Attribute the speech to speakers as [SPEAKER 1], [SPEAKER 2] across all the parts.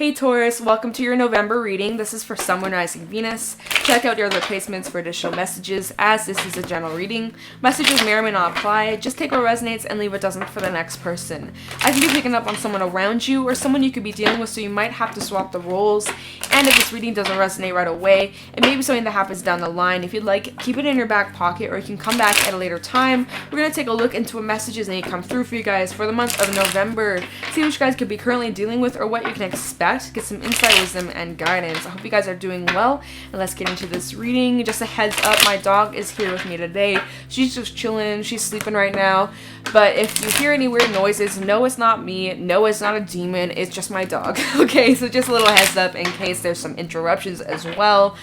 [SPEAKER 1] Hey Taurus, welcome to your November reading. This is for Sun, Moon, Rising, Venus. Check out your other placements for additional messages, as this is a general reading. Messages may or may not apply. Just take what resonates and leave what doesn't for the next person. I can be picking up on someone around you or someone you could be dealing with, so you might have to swap the roles. And if this reading doesn't resonate right away, it may be something that happens down the line. If you'd like, keep it in your back pocket, or you can come back at a later time. We're going to take a look into what messages need to come through for you guys for the month of November. See what you guys could be currently dealing with or what you can expect. Get some insight, wisdom, and guidance. I hope you guys are doing well, and let's get into this reading. Just a heads up, my dog is here with me today. She's just chilling. She's sleeping right now, but if you hear any weird noises, no, it's not me. No, it's not a demon. It's just my dog. Okay, so just a little heads up in case there's some interruptions as well.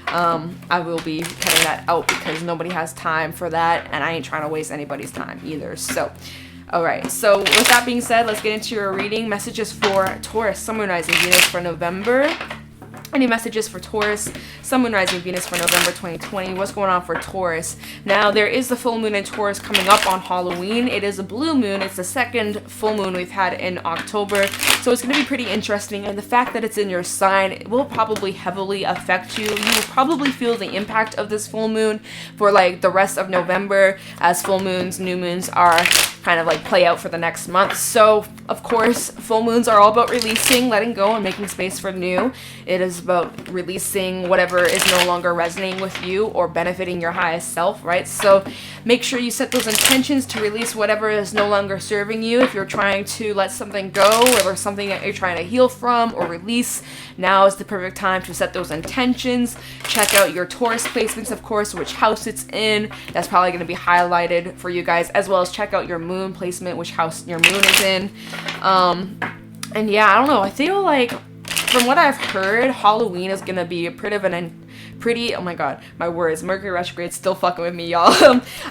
[SPEAKER 1] I will be cutting that out because nobody has time for that, and I ain't trying to waste anybody's time either. So alright, so with that being said, let's get into your reading. Messages for Taurus, Sun, Moon, Rising, Venus for November. Any messages for Taurus, Sun, Moon, Rising, Venus for November 2020? What's going on for Taurus? Now, there is the full moon in Taurus coming up on Halloween. It is a blue moon. It's the second full moon we've had in October. So it's going to be pretty interesting. And the fact that it's in your sign, it will probably heavily affect you. You will probably feel the impact of this full moon for like the rest of November, as full moons, new moons are kind of like play out for the next month. So of course, full moons are all about releasing, letting go, and making space for new. It is about releasing whatever is no longer resonating with you or benefiting your highest self, right? So make sure you set those intentions to release whatever is no longer serving you. If you're trying to let something go, or there's something that you're trying to heal from or release, now is the perfect time to set those intentions. Check out your Taurus placements, of course, which house it's in. That's probably going to be highlighted for you guys, as well as check out your moon placement, which house your moon is in. And yeah, I don't know, I feel like from what I've heard, Halloween is gonna be a pretty, oh my god, my words, Mercury retrograde still fucking with me, y'all.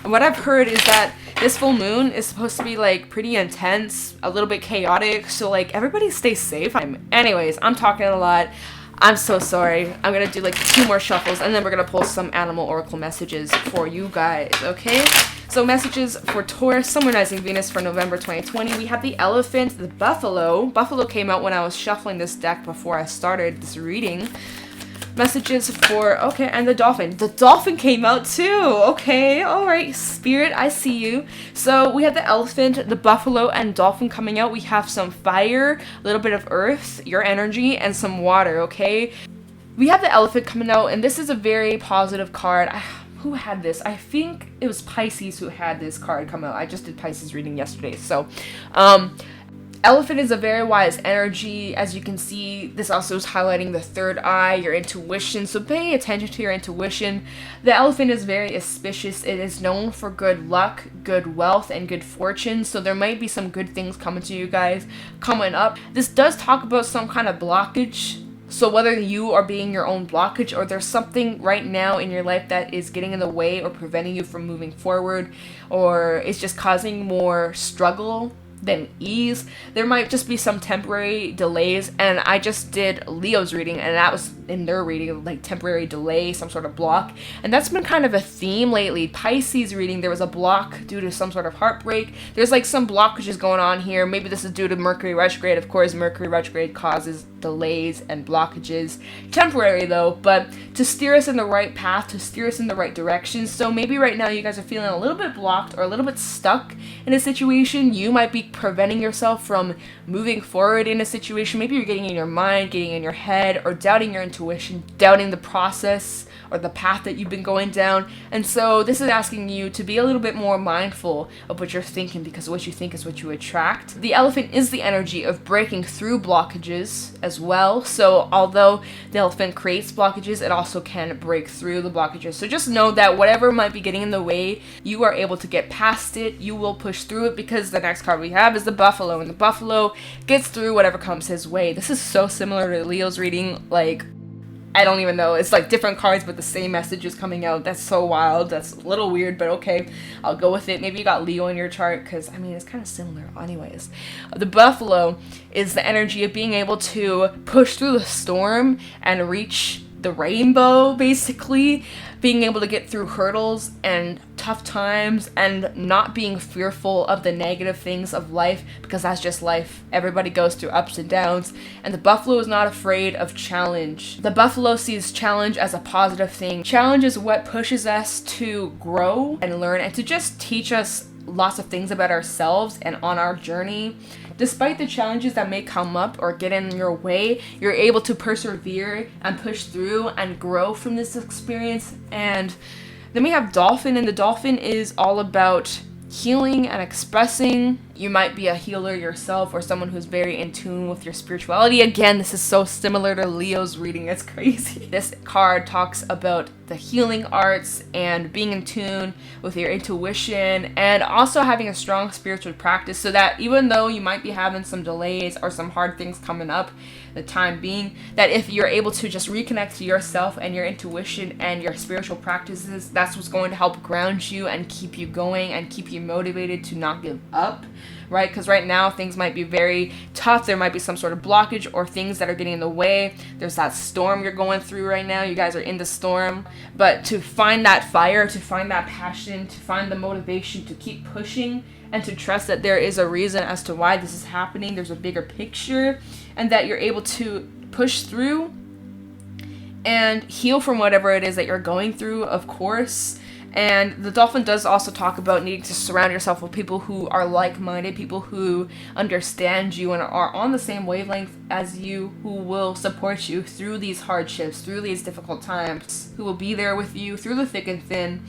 [SPEAKER 1] What I've heard is that this full moon is supposed to be like pretty intense, a little bit chaotic, so like everybody stay safe. Anyways, I'm talking a lot. I'm so sorry. I'm gonna do like 2 more shuffles, and then we're gonna pull some animal oracle messages for you guys, okay? So messages for Taurus, Sun, Moon, Rising, Venus for November 2020. We have the elephant, the buffalo. Buffalo came out when I was shuffling this deck before I started this reading. Messages for, okay, and the dolphin. The dolphin came out too. Okay, all right, spirit, I see you. So we have the elephant, the buffalo, and dolphin coming out. We have some fire, a little bit of earth, your energy, and some water, okay? We have the elephant coming out, and this is a very positive card. Who had this? I think it was Pisces who had this card come out. I just did Pisces reading yesterday. So, elephant is a very wise energy. As you can see, this also is highlighting the third eye, your intuition. So pay attention to your intuition. The elephant is very auspicious. It is known for good luck, good wealth, and good fortune. So there might be some good things coming to you guys coming up. This does talk about some kind of blockage. So whether you are being your own blockage, or there's something right now in your life that is getting in the way or preventing you from moving forward, or it's just causing more struggle than ease, there might just be some temporary delays. And I just did Leo's reading, and that was in their reading, like temporary delay, some sort of block, and that's been kind of a theme lately. Pisces reading, there was a block due to some sort of heartbreak. There's like some blockages going on here. Maybe this is due to Mercury retrograde. Of course, Mercury retrograde causes delays and blockages, temporary though, but to steer us in the right path, to steer us in the right direction. So maybe right now you guys are feeling a little bit blocked or a little bit stuck in a situation. You might be preventing yourself from moving forward in a situation. Maybe you're getting in your mind, getting in your head, or doubting your intuition, doubting the process or the path that you've been going down. And so this is asking you to be a little bit more mindful of what you're thinking, because what you think is what you attract. The elephant is the energy of breaking through blockages as well. So although the elephant creates blockages, it also can break through the blockages. So just know that whatever might be getting in the way, you are able to get past it. You will push through it, because the next card we have is the buffalo, and the buffalo gets through whatever comes his way. This is so similar to Leo's reading. Like, I don't even know. It's like different cards, but the same message is coming out. That's so wild. That's a little weird, but okay. I'll go with it. Maybe you got Leo in your chart, because, I mean, it's kind of similar. Anyways, the buffalo is the energy of being able to push through the storm and reach the rainbow, basically. Being able to get through hurdles and tough times and not being fearful of the negative things of life, because that's just life. Everybody goes through ups and downs, and the buffalo is not afraid of challenge. The buffalo sees challenge as a positive thing. Challenge is what pushes us to grow and learn and to just teach us lots of things about ourselves and on our journey. Despite the challenges that may come up or get in your way, you're able to persevere and push through and grow from this experience. And then we have Dolphin, and the Dolphin is all about healing and expressing. You might be a healer yourself or someone who's very in tune with your spirituality. Again, this is so similar to Leo's reading. It's crazy. This card talks about the healing arts and being in tune with your intuition and also having a strong spiritual practice, so that even though you might be having some delays or some hard things coming up the time being, that if you're able to just reconnect to yourself and your intuition and your spiritual practices, that's what's going to help ground you and keep you going and keep you motivated to not give up, right? Because right now things might be very tough. There might be some sort of blockage or things that are getting in the way. There's that storm you're going through right now. You guys are in the storm. But to find that fire, to find that passion, to find the motivation to keep pushing and to trust that there is a reason as to why this is happening. There's a bigger picture, and that you're able to push through and heal from whatever it is that you're going through, of course. And the Dolphin does also talk about needing to surround yourself with people who are like-minded, people who understand you and are on the same wavelength as you, who will support you through these hardships, through these difficult times, who will be there with you through the thick and thin.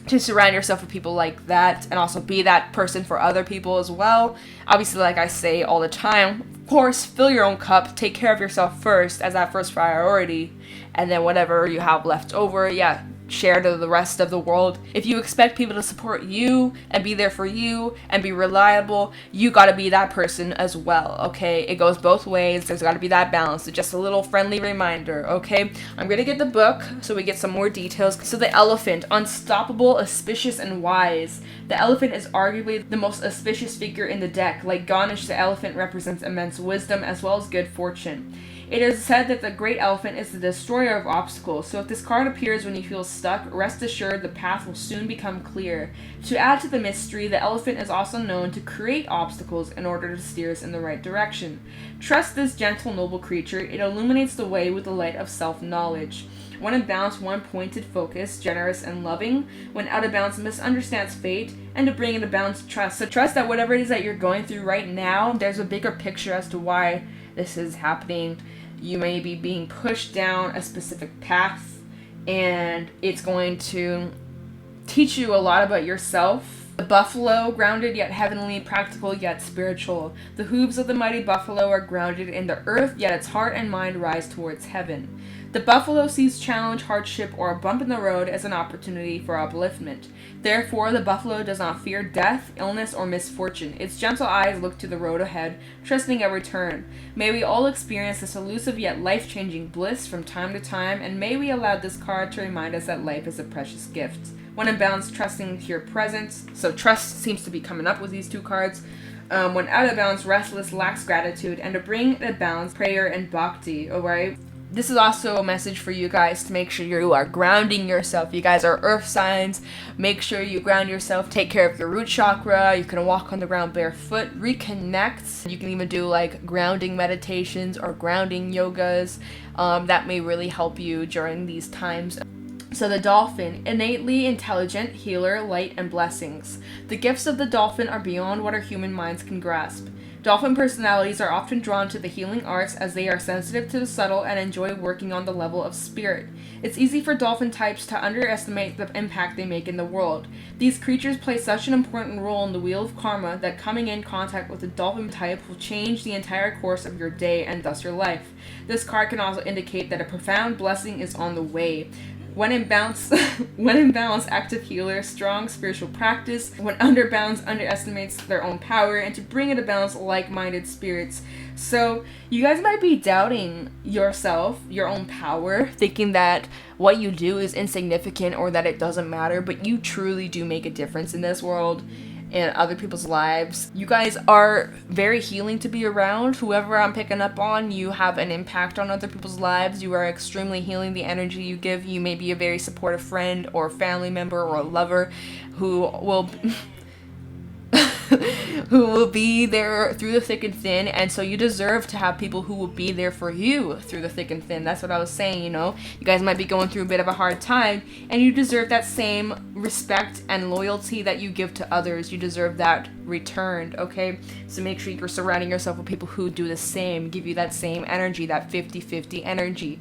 [SPEAKER 1] To surround yourself with people like that, and also be that person for other people as well. Obviously, like I say all the time, of course, fill your own cup, take care of yourself first as that first priority, and then whatever you have left over, share to the rest of the world. If you expect people to support you and be there for you and be reliable, you gotta be that person as well, okay? It goes both ways. There's gotta be that balance. So just a little friendly reminder, okay? I'm gonna get the book so we get some more details. So the elephant, unstoppable, auspicious, and wise. The elephant is arguably the most auspicious figure in the deck. Like Ganesh, the elephant represents immense wisdom as well as good fortune. It is said that the great elephant is the destroyer of obstacles, so if this card appears when you feel stuck, rest assured the path will soon become clear. To add to the mystery, the elephant is also known to create obstacles in order to steer us in the right direction. Trust this gentle, noble creature. It illuminates the way with the light of self-knowledge. When in balance, one pointed focus, generous and loving. When out of balance, misunderstands fate, and to bring into balance, trust. So trust that whatever it is that you're going through right now, there's a bigger picture as to why this is happening. You may be being pushed down a specific path, and it's going to teach you a lot about yourself. The buffalo, grounded yet heavenly, practical yet spiritual. The hooves of the mighty buffalo are grounded in the earth, yet its heart and mind rise towards heaven. The buffalo sees challenge, hardship, or a bump in the road as an opportunity for upliftment. Therefore, the buffalo does not fear death, illness, or misfortune. Its gentle eyes look to the road ahead, trusting every turn. May we all experience this elusive yet life-changing bliss from time to time, and may we allow this card to remind us that life is a precious gift. When in balance, trusting to your presence. So trust seems to be coming up with these two cards. When out of balance, restless, lacks gratitude, and to bring it balance, prayer and bhakti, alright? This is also a message for you guys to make sure you are grounding yourself. You guys are earth signs. Make sure you ground yourself. Take care of your root chakra. You can walk on the ground barefoot. Reconnect. You can even do like grounding meditations or grounding yogas. That may really help you during these times. So the dolphin, innately intelligent, healer, light, and blessings. The gifts of the dolphin are beyond what our human minds can grasp. Dolphin personalities are often drawn to the healing arts as they are sensitive to the subtle and enjoy working on the level of spirit. It's easy for dolphin types to underestimate the impact they make in the world. These creatures play such an important role in the wheel of karma that coming in contact with a dolphin type will change the entire course of your day and thus your life. This card can also indicate that a profound blessing is on the way. When in balance, active healer, strong spiritual practice. When under balance, underestimates their own power, and to bring into balance, like-minded spirits. So you guys might be doubting yourself, your own power, thinking that what you do is insignificant or that it doesn't matter, but you truly do make a difference in this world. in other people's lives. You guys are very healing to be around. Whoever I'm picking up on, you have an impact on other people's lives. You are extremely healing. The energy you give. You may be a very supportive friend or family member or a lover who will who will be there through the thick and thin, and so you deserve to have people who will be there for you through the thick and thin. That's what I was saying, you know. You guys might be going through a bit of a hard time, and you deserve that same respect and loyalty that you give to others. You deserve that returned, okay? So make sure you're surrounding yourself with people who do the same, give you that same energy, that 50-50 energy.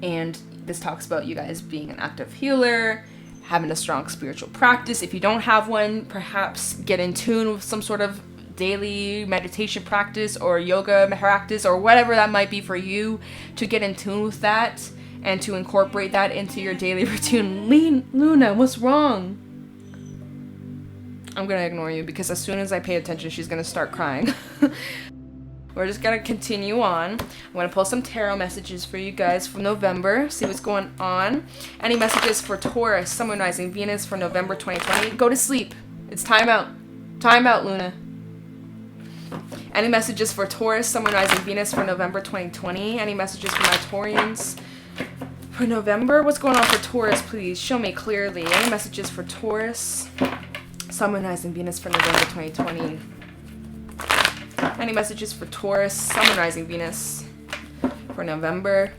[SPEAKER 1] And this talks about you guys being an active healer, having a strong spiritual practice. If you don't have one, perhaps get in tune with some sort of daily meditation practice or yoga practice or whatever that might be for you, to get in tune with that and to incorporate that into your daily routine. Luna, what's wrong? I'm gonna ignore you because as soon as I pay attention, she's gonna start crying. We're just gonna continue on. I'm gonna pull some tarot messages for you guys for November, see what's going on. Any messages for Taurus, Sun, Moon, Rising, Venus for November 2020? Go to sleep. It's time out. Time out, Luna. Any messages for Taurus, Sun, Moon, Rising, Venus for November 2020? Any messages for my Taurians for November? What's going on for Taurus, please? Show me clearly. Any messages for Taurus, Sun, Moon, Rising, Venus for November 2020? Any messages for Taurus, Sun, Moon, Rising, Venus for November?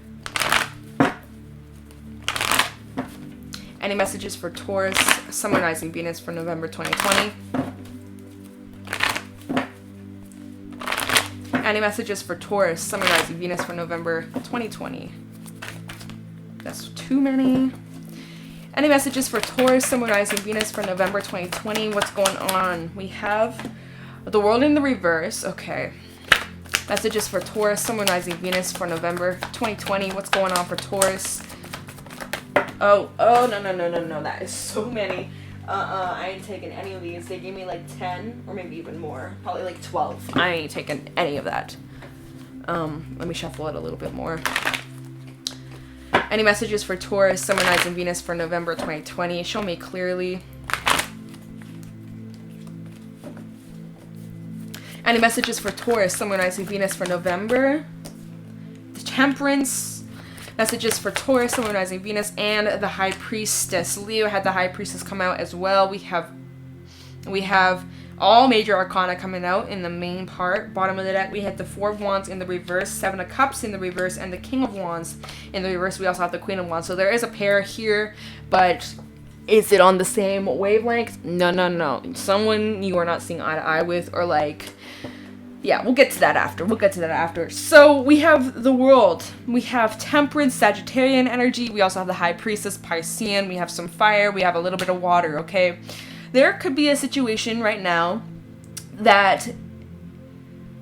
[SPEAKER 1] Any messages for Taurus, Sun, Moon, Rising, Venus for November 2020? Any messages for Taurus, Sun, Moon, Rising, Venus for November 2020? That's too many. Any messages for Taurus, Sun, Moon, Rising, Venus for November 2020? What's going on? We have the World in the reverse. Okay. Messages for Taurus, Sun, Moon, Rising, Venus for November 2020. What's going on for Taurus? Oh, no. That is so many. I ain't taking any of these. They gave me like 10 or maybe even more. Probably like 12. I ain't taking any of that. Let me shuffle it a little bit more. Any messages for Taurus, Sun, Moon, Rising, Venus for November 2020? Show me clearly. Any messages for Taurus, Sun, Moon, Rising, Venus for November? The Temperance. Messages for Taurus, Sun, Moon, Rising, Venus, and the High Priestess. Leo had the High Priestess come out as well. We have all major arcana coming out in the main part. Bottom of the deck, we had the Four of Wands in the reverse, Seven of Cups in the reverse, and the King of Wands in the reverse. We also have the Queen of Wands. So there is a pair here, but is it on the same wavelength? No. Someone you are not seeing eye to eye with, or like, yeah, we'll get to that after. So we have the World. We have Temperance, Sagittarian energy. We also have the High Priestess, Piscean. We have some fire. We have a little bit of water, okay? There could be a situation right now that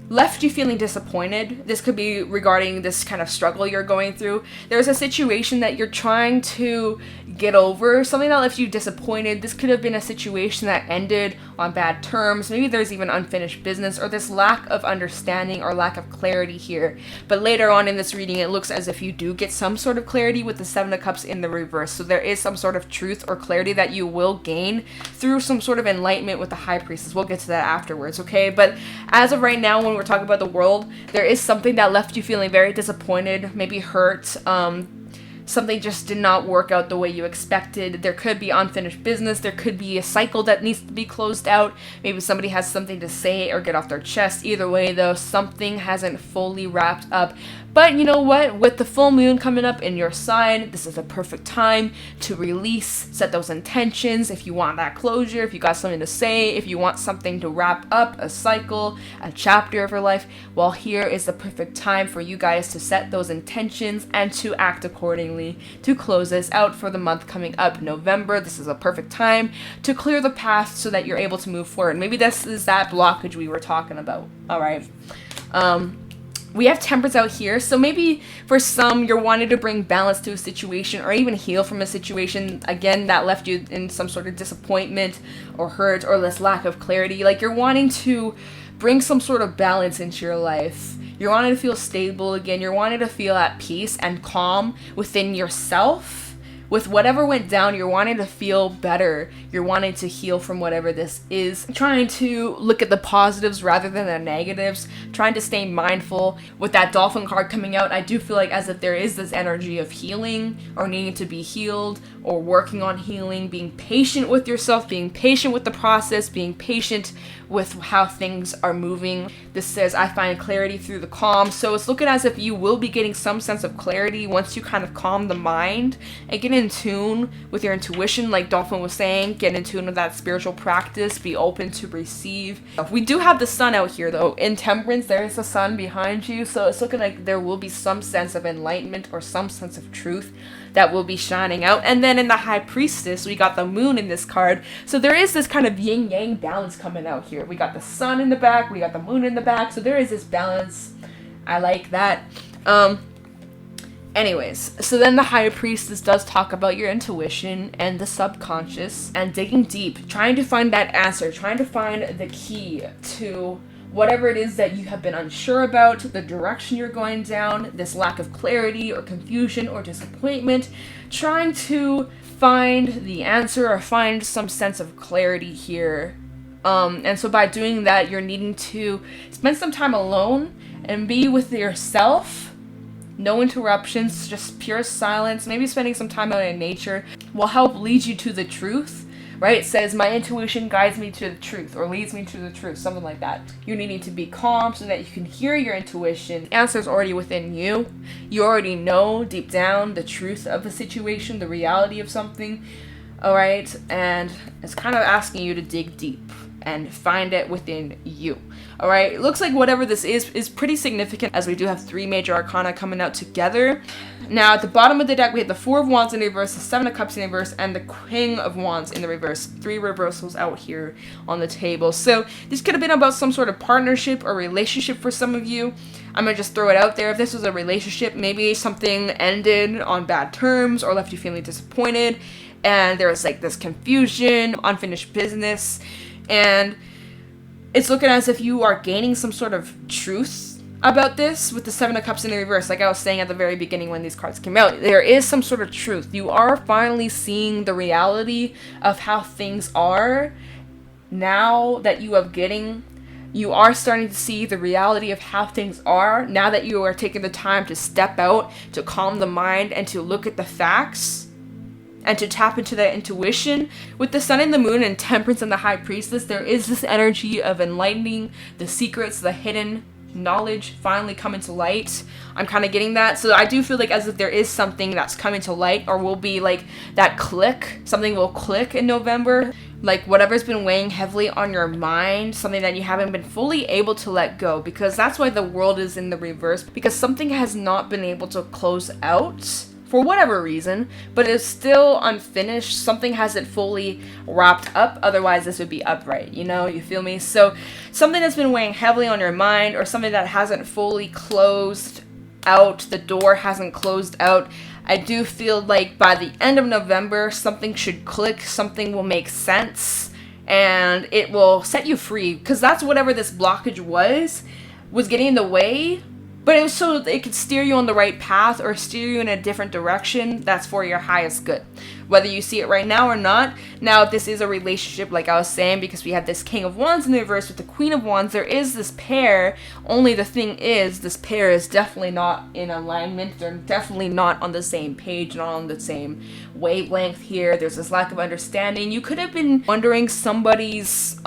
[SPEAKER 1] left you feeling disappointed. This could be regarding this kind of struggle you're going through. There's a situation that you're trying to get over, something that left you disappointed. This could have been a situation that ended on bad terms. Maybe there's even unfinished business or this lack of understanding or lack of clarity here. But later on in this reading, it looks as if you do get some sort of clarity with the Seven of Cups in the reverse. So there is some sort of truth or clarity that you will gain through some sort of enlightenment with the High Priestess. We'll get to that afterwards, okay? But as of right now, when we're talking about the World, there is something that left you feeling very disappointed, maybe hurt. Something just did not work out the way you expected. There could be unfinished business. There could be a cycle that needs to be closed out. Maybe somebody has something to say or get off their chest. Either way, though, something hasn't fully wrapped up. But you know what? With the full moon coming up in your sign, this is a perfect time to release, set those intentions. If you want that closure, if you got something to say, if you want something to wrap up, a cycle, a chapter of your life, well, here is the perfect time for you guys to set those intentions and to act accordingly to close this out for the month coming up, November. This is a perfect time to clear the path so that you're able to move forward. Maybe this is that blockage we were talking about. All right. We have Temperance out here, so maybe for some you're wanting to bring balance to a situation or even heal from a situation, again, that left you in some sort of disappointment or hurt or this lack of clarity. Like you're wanting to bring some sort of balance into your life. You're wanting to feel stable again. You're wanting to feel at peace and calm within yourself, with whatever went down, you're wanting to feel better. You're wanting to heal from whatever this is. Trying to look at the positives rather than the negatives. Trying to stay mindful. With that dolphin card coming out, I do feel like as if there is this energy of healing or needing to be healed or working on healing. Being patient with yourself. Being patient with the process. Being patient with how things are moving. This says, I find clarity through the calm. So it's looking as if you will be getting some sense of clarity once you kind of calm the mind and get in tune with your intuition, like Dolphin was saying. Get in tune with that spiritual practice. Be open to receive. We do have the sun out here though. In Temperance, there is the sun behind you. So it's looking like there will be some sense of enlightenment or some sense of truth that will be shining out. And then in the High Priestess, we got the moon in this card. So there is this kind of yin-yang balance coming out here. We got the sun in the back, we got the moon in the back. So there is this balance. I like that. Anyways, so then the High Priestess does talk about your intuition and the subconscious and digging deep, trying to find that answer, trying to find the key to whatever it is that you have been unsure about, the direction you're going down, this lack of clarity or confusion or disappointment, trying to find the answer or find some sense of clarity here. And so by doing that, you're needing to spend some time alone and be with yourself. No interruptions, just pure silence. Maybe spending some time out in nature will help lead you to the truth. Right? It says, my intuition guides me to the truth or leads me to the truth, something like that. You're needing to be calm so that you can hear your intuition. The answer's already within you. You already know deep down the truth of the situation, the reality of something. All right? And it's kind of asking you to dig deep and find it within you. All right, it looks like whatever this is pretty significant, as we do have 3 major arcana coming out together. Now, at the bottom of the deck, we have the 4 of Wands in reverse, the 7 of Cups in reverse, and the King of Wands in the reverse. 3 reversals out here on the table. So this could have been about some sort of partnership or relationship for some of you. I'm going to just throw it out there. If this was a relationship, maybe something ended on bad terms or left you feeling disappointed, and there was like this confusion, unfinished business, and it's looking as if you are gaining some sort of truth about this with the 7 of Cups in the reverse. Like I was saying at the very beginning when these cards came out, there is some sort of truth. You are finally seeing the reality of how things are now that you are getting. You are starting to see the reality of how things are now that you are taking the time to step out, to calm the mind, and to look at the facts. And to tap into that intuition. With the sun and the moon and Temperance and the High Priestess, there is this energy of enlightening the secrets, the hidden knowledge finally coming to light. I'm kind of getting that. So I do feel like as if there is something that's coming to light, or will be like that click. Something will click in November. Like whatever's been weighing heavily on your mind, something that you haven't been fully able to let go. Because that's why the world is in the reverse. Because something has not been able to close out for whatever reason, but it's still unfinished. Something hasn't fully wrapped up, otherwise this would be upright, you feel me? So something that's been weighing heavily on your mind, or something that hasn't fully closed out, the door hasn't closed out. I do feel like by the end of November, something should click, something will make sense, and it will set you free, because that's whatever this blockage was getting in the way. But it was so it could steer you on the right path or steer you in a different direction that's for your highest good. Whether you see it right now or not. Now, if this is a relationship, like I was saying, because we have this King of Wands in the reverse with the Queen of Wands, there is this pair. Only the thing is, this pair is definitely not in alignment. They're definitely not on the same page, not on the same wavelength here. There's this lack of understanding. You could have been wondering somebody's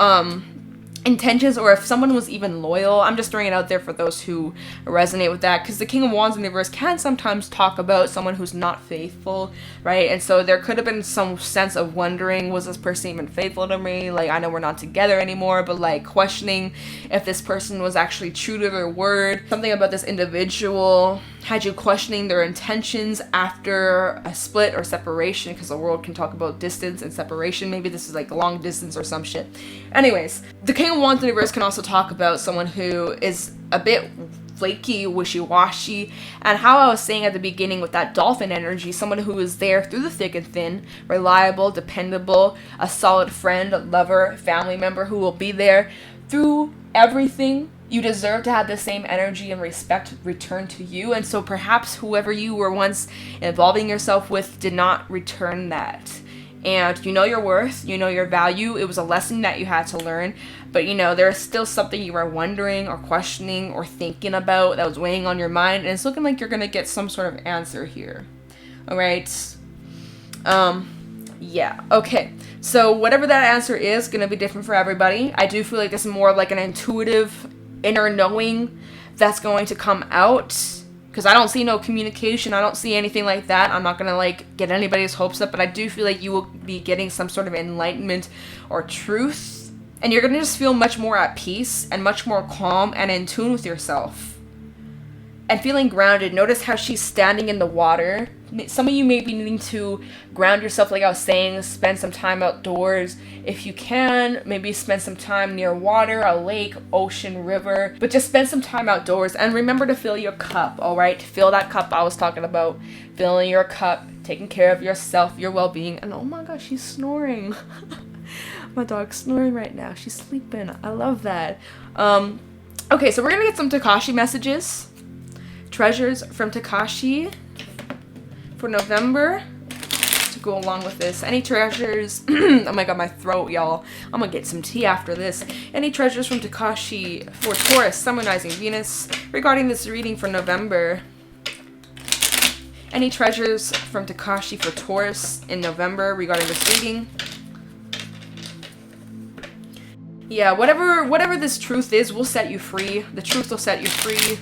[SPEAKER 1] intentions, or if someone was even loyal. I'm just throwing it out there for those who resonate with that, because the King of Wands in the reverse can sometimes talk about someone who's not faithful, right? And so there could have been some sense of wondering, was this person even faithful to me? Like, I know we're not together anymore, but like questioning if this person was actually true to their word. Something about this individual had you questioning their intentions after a split or separation, because the world can talk about distance and separation. Maybe this is like long distance or some shit. Anyways, the King of Wands in the reverse can also talk about someone who is a bit flaky, wishy-washy, and how I was saying at the beginning with that dolphin energy, someone who is there through the thick and thin, reliable, dependable, a solid friend, lover, family member who will be there through everything, You deserve to have the same energy and respect returned to you. And so perhaps whoever you were once involving yourself with did not return that. And you know your worth, you know your value. It was a lesson that you had to learn. But you know, there's still something you are wondering or questioning or thinking about that was weighing on your mind. And it's looking like you're going to get some sort of answer here. All right. Yeah. Okay. So whatever that answer is going to be different for everybody. I do feel like this is more like an intuitive inner knowing that's going to come out, because I don't see no communication. I don't see anything like that. I'm not going to like get anybody's hopes up, but I do feel like you will be getting some sort of enlightenment or truth, and you're going to just feel much more at peace and much more calm and in tune with yourself and feeling grounded. Notice how she's standing in the water. Some of you may be needing to ground yourself, like I was saying, spend some time outdoors. If you can, maybe spend some time near water, a lake, ocean, river, but just spend some time outdoors. And remember to fill your cup, all right? Fill that cup I was talking about. Filling your cup, taking care of yourself, your well-being. And oh my gosh, she's snoring. My dog's snoring right now. She's sleeping. I love that. Okay, so we're going to get some Tikashi messages. Treasures from Tikashi for November to go along with this. Any treasures? Oh my god, my throat, y'all. I'm gonna get some tea after this. Any treasures from Tikashi for Taurus, Sun, Moon, Rising, Venus regarding this reading for November? Any treasures from Tikashi for Taurus in November regarding this reading? Yeah, whatever this truth is will set you free. The truth will set you free.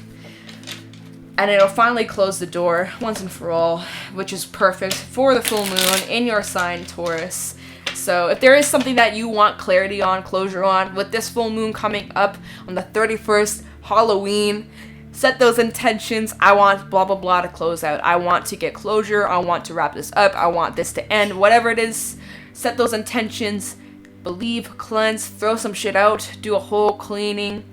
[SPEAKER 1] And it'll finally close the door once and for all, which is perfect for the full moon in your sign, Taurus. So if there is something that you want clarity on, closure on, with this full moon coming up on the 31st, Halloween, set those intentions. I want blah, blah, blah to close out. I want to get closure. I want to wrap this up. I want this to end. Whatever it is, set those intentions. Believe, cleanse, throw some shit out. Do a whole cleaning.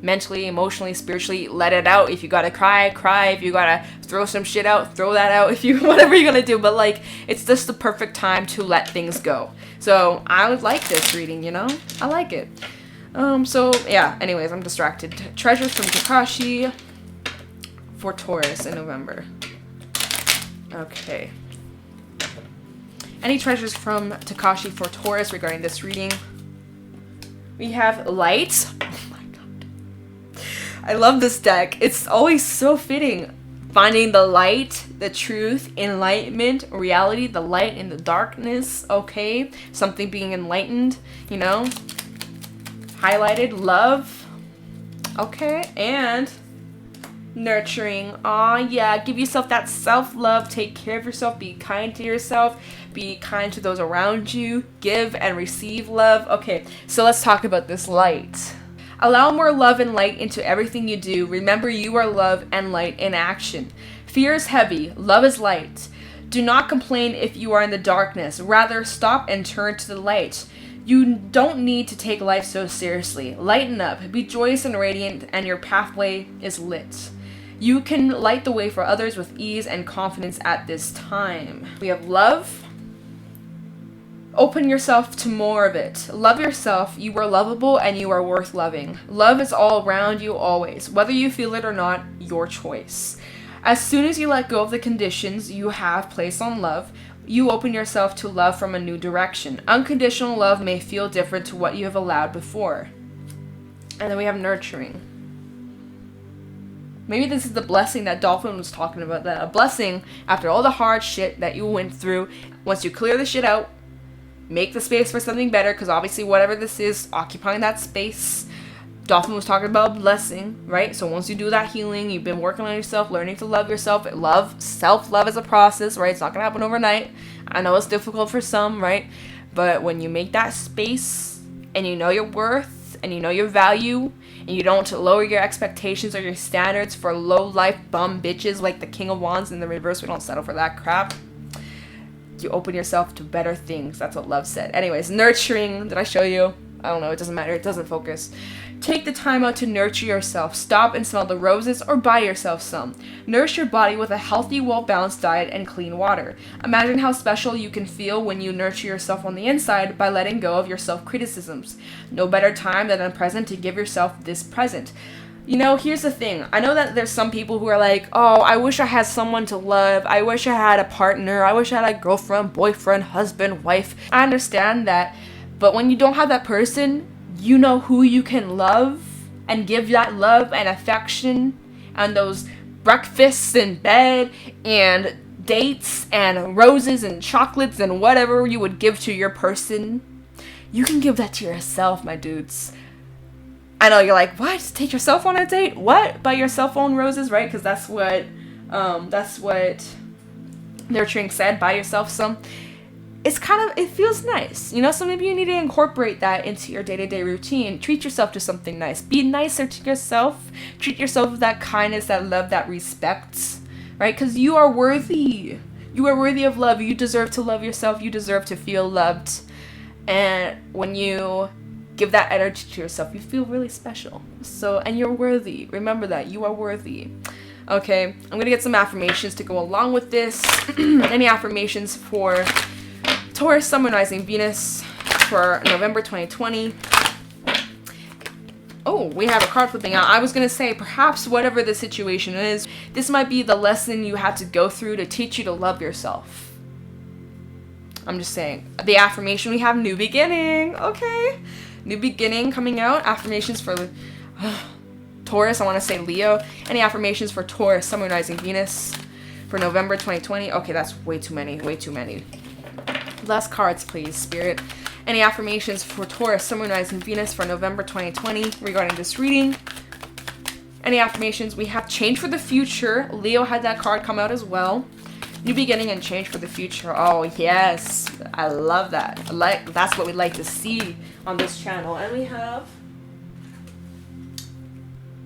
[SPEAKER 1] Mentally, emotionally, spiritually, let it out. If you gotta cry, cry. If you gotta throw some shit out, throw that out. If you, whatever you're gonna do. But like, it's just the perfect time to let things go. So I would like this reading, you know? I like it. So yeah, anyways, I'm distracted. Treasures from Tikashi for Taurus in November. Okay. Any treasures from Tikashi for Taurus regarding this reading? We have light. I love this deck. It's always so fitting. Finding the light, the truth, enlightenment, reality, the light in the darkness, okay? Something being enlightened, you know? Highlighted, love, okay? And nurturing. Aw, yeah, give yourself that self-love. Take care of yourself. Be kind to yourself. Be kind to those around you. Give and receive love. Okay, so let's talk about this light. Allow more love and light into everything you do. Remember, you are love and light in action. Fear is heavy. Love is light. Do not complain if you are in the darkness. Rather, stop and turn to the light. You don't need to take life so seriously. Lighten up. Be joyous and radiant, and your pathway is lit. You can light the way for others with ease and confidence at this time. We have love. Open yourself to more of it. Love yourself. You are lovable and you are worth loving. Love is all around you always. Whether you feel it or not, your choice. As soon as you let go of the conditions you have placed on love, you open yourself to love from a new direction. Unconditional love may feel different to what you have allowed before. And then we have nurturing. Maybe this is the blessing that Dolphin was talking about. That a blessing after all the hard shit that you went through. Once you clear the shit out, make the space for something better, because obviously whatever this is, occupying that space. Dolphin was talking about blessing, right? So once you do that healing, you've been working on yourself, learning to love yourself. Self-love is a process, right? It's not going to happen overnight. I know it's difficult for some, right? But when you make that space and you know your worth and you know your value and you don't lower your expectations or your standards for low-life bum bitches like the King of Wands in the reverse, we don't settle for that crap. You open yourself to better things. That's what love said. Anyways, nurturing. Did I show you? I don't know. It doesn't matter. It doesn't focus. Take the time out to nurture yourself. Stop and smell the roses or buy yourself some. Nourish your body with a healthy, well-balanced diet and clean water. Imagine how special you can feel when you nurture yourself on the inside by letting go of your self-criticisms. No better time than the present to give yourself this present. You know, here's the thing. I know that there's some people who are like, oh, I wish I had someone to love. I wish I had a partner. I wish I had a girlfriend, boyfriend, husband, wife. I understand that. But when you don't have that person, you know who you can love and give that love and affection and those breakfasts in bed and dates and roses and chocolates and whatever you would give to your person. You can give that to yourself, my dudes. I know you're like, what? Take yourself on a date? What? Buy your cell phone roses, right? Because that's what nurturing said. Buy yourself some. It's kind of, it feels nice, you know. So maybe you need to incorporate that into your day-to-day routine. Treat yourself to something nice. Be nicer to yourself. Treat yourself with that kindness, that love, that respect, right? Because you are worthy. You are worthy of love. You deserve to love yourself. You deserve to feel loved. And when you give that energy to yourself, you feel really special. So, and you're worthy. Remember that. You are worthy. Okay, I'm going to get some affirmations to go along with this. Any affirmations for Taurus, Sun, Moon, Rising, Venus for November 2020. Oh, we have a card flipping out. I was going to say, perhaps whatever the situation is, this might be the lesson you had to go through to teach you to love yourself. I'm just saying. The affirmation, we have new beginning. Okay. New beginning coming out. Affirmations for Taurus. I want to say Leo. Any affirmations for Taurus, Sun, Moon, Rising, Venus for November 2020? Okay, that's way too many. Way too many. Less cards, please, Spirit. Any affirmations for Taurus, Sun, Moon, Rising, Venus for November 2020 regarding this reading? Any affirmations? We have change for the future. Leo had that card come out as well. New beginning and change for the future. Oh, yes. I love that. That's what we like to see on this channel. And we have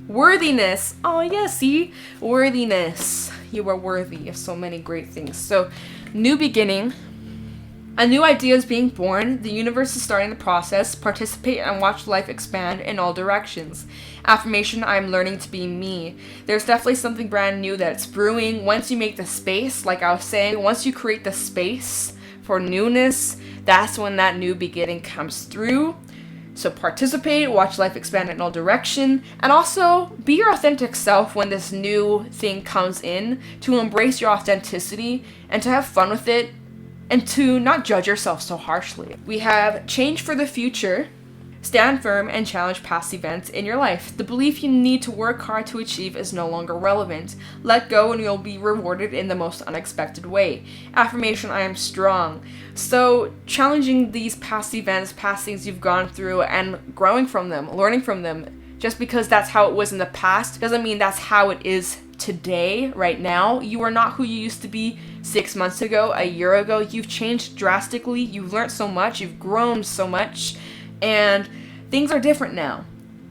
[SPEAKER 1] worthiness. Oh, yeah, see? Worthiness. You are worthy of so many great things. So, new beginning. A new idea is being born. The universe is starting the process. Participate and watch life expand in all directions. Affirmation, I am learning to be me. There's definitely something brand new that's brewing. Once you make the space, like I was saying, once you create the space for newness, that's when that new beginning comes through. So participate, watch life expand in all direction, and also be your authentic self when this new thing comes in, to embrace your authenticity and to have fun with it, and to not judge yourself so harshly. We have change for the future. Stand firm and challenge past events in your life. The belief you need to work hard to achieve is no longer relevant. Let go and you'll be rewarded in the most unexpected way. Affirmation, I am strong. So challenging these past events, past things you've gone through, and growing from them, learning from them. Just because that's how it was in the past doesn't mean that's how it is today, right now. You are not who you used to be 6 months ago, a year ago. You've changed drastically. You've learned so much. You've grown so much. And things are different now.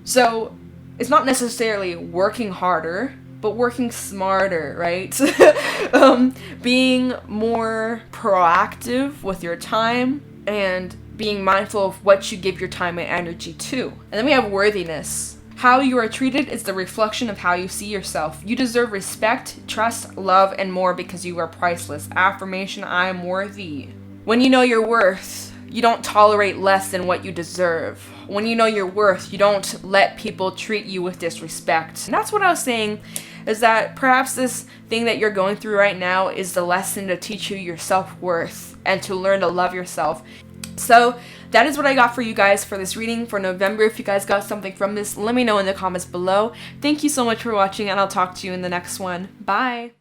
[SPEAKER 1] So it's not necessarily working harder, but working smarter, right? Being more proactive with your time and being mindful of what you give your time and energy to. And then we have worthiness. How you are treated is the reflection of how you see yourself. You deserve respect, trust, love, and more because you are priceless. Affirmation, I am worthy. When you know your worth, you don't tolerate less than what you deserve. When you know your worth, you don't let people treat you with disrespect. And that's what I was saying, is that perhaps this thing that you're going through right now is the lesson to teach you your self-worth and to learn to love yourself. So that is what I got for you guys for this reading for November. If you guys got something from this, let me know in the comments below. Thank you so much for watching, and I'll talk to you in the next one. Bye!